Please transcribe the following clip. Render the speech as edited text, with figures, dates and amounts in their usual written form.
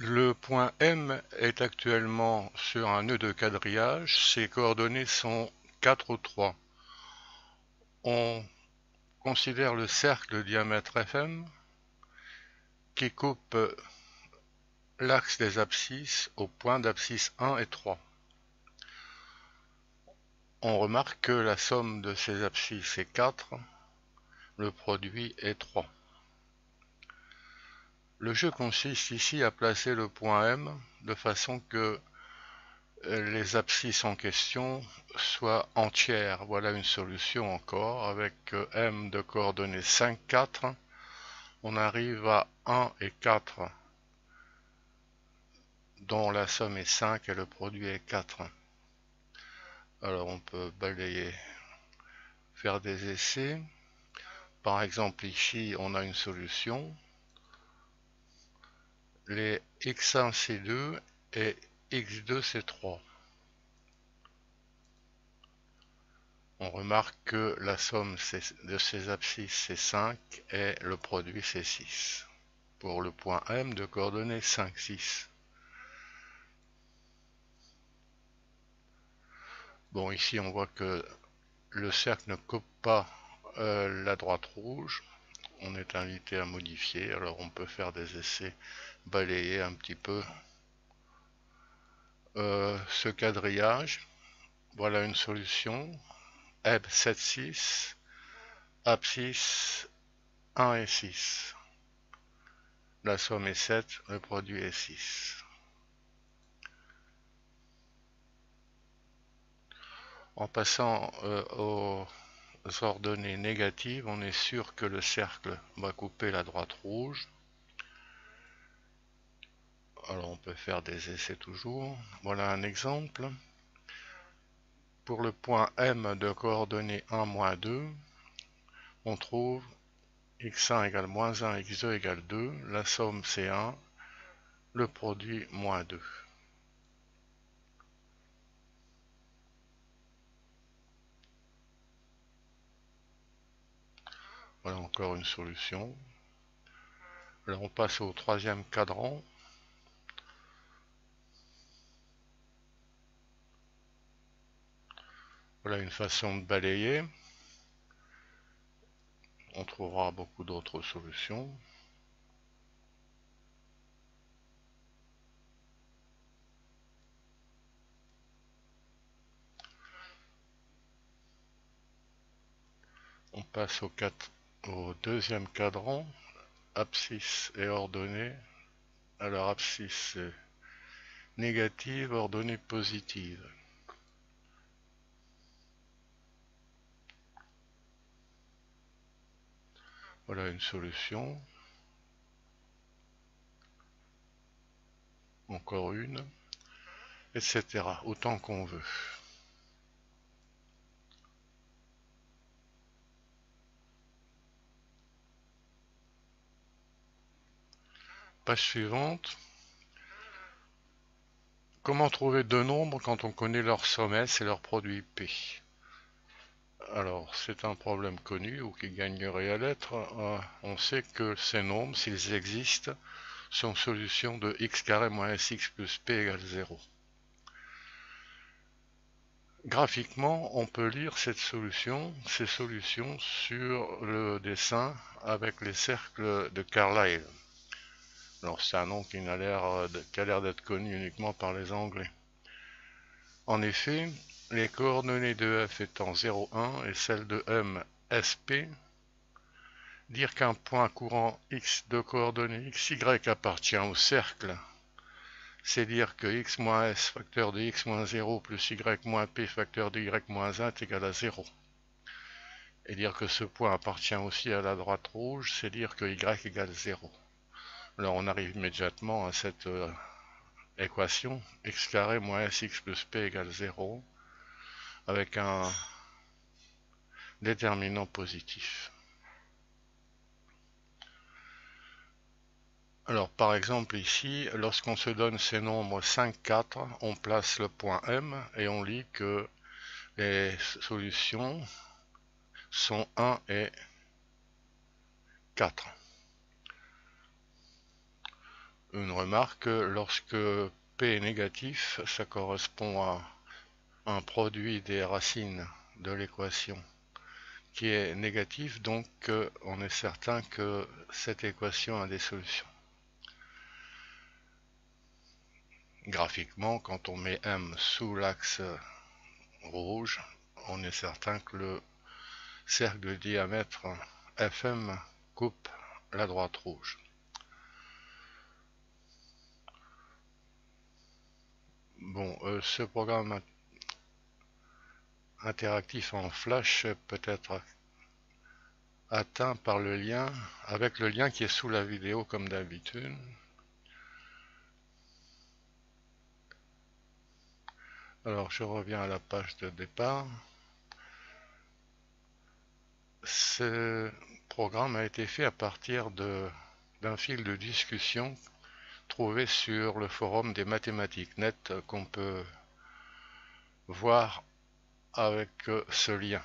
Le point M est actuellement sur un nœud de quadrillage. Ses coordonnées sont 4 ou 3. On considère le cercle de diamètre FM qui coupe l'axe des abscisses aux points d'abscisse 1 et 3. On remarque que la somme de ces abscisses est 4, le produit est 3. Le jeu consiste ici à placer le point M de façon que les abscisses en question soient entières. Voilà une solution encore. Avec M de coordonnées 5, 4, on arrive à 1 et 4 dont la somme est 5 et le produit est 4. Alors on peut balayer, faire des essais. Par exemple ici on a une solution. Les x1 c'est 2 et x2 c'est 3. On remarque que la somme de ces abscisses c'est 5 et le produit c'est 6. Pour le point M de coordonnées 5, 6. Bon, ici on voit que le cercle ne coupe pas la droite rouge. On est invité à modifier, alors on peut faire des essais, balayer un petit peu ce quadrillage. Voilà une solution. Eb 7, 6, abscisse 1 et 6. La somme est 7, le produit est 6. En passant aux ordonnées négatives, on est sûr que le cercle va couper la droite rouge. Alors on peut faire des essais toujours. Voilà un exemple. Pour le point M de coordonnées 1, moins 2, on trouve x1 égale moins 1, x2 égale 2, la somme c'est 1, le produit moins 2. Voilà encore une solution. Là on passe au troisième cadran. Voilà une façon de balayer. On trouvera beaucoup d'autres solutions. On passe au deuxième cadran. Abscisse et ordonnée. Alors abscisse négative, ordonnée positive. Voilà une solution. Encore une, etc. Autant qu'on veut. Page suivante. Comment trouver deux nombres quand on connaît leur sommet, c'est leur produit P? Alors, c'est un problème connu ou qui gagnerait à l'être. On sait que ces nombres, s'ils existent, sont solutions de x carré moins sx plus p égale 0. Graphiquement, on peut lire ces solutions sur le dessin avec les cercles de Carlyle. Alors c'est un nom qui a l'air d'être connu uniquement par les Anglais. En effet, les coordonnées de f étant 0, 1 et celles de m, sp, dire qu'un point courant x de coordonnées xy appartient au cercle, c'est dire que x moins s facteur de x moins 0 plus y moins p facteur de y moins 1 est égal à 0. Et dire que ce point appartient aussi à la droite rouge, c'est dire que y égale 0. Alors on arrive immédiatement à cette équation x carré moins sx plus p égale 0 avec un déterminant positif. Alors par exemple ici, lorsqu'on se donne ces nombres 5, 4, on place le point M et on lit que les solutions sont 1 et 4. une remarque, lorsque P est négatif, ça correspond à un produit des racines de l'équation qui est négatif, donc on est certain que cette équation a des solutions. Graphiquement, quand on met M sous l'axe rouge, on est certain que le cercle de diamètre FM coupe la droite rouge. Bon, ce programme interactif en flash peut être atteint par le lien, avec le lien qui est sous la vidéo comme d'habitude. Alors je reviens à la page de départ. Ce programme a été fait à partir d'un fil de discussion trouvé sur le forum des mathématiques net qu'on peut voir avec ce lien.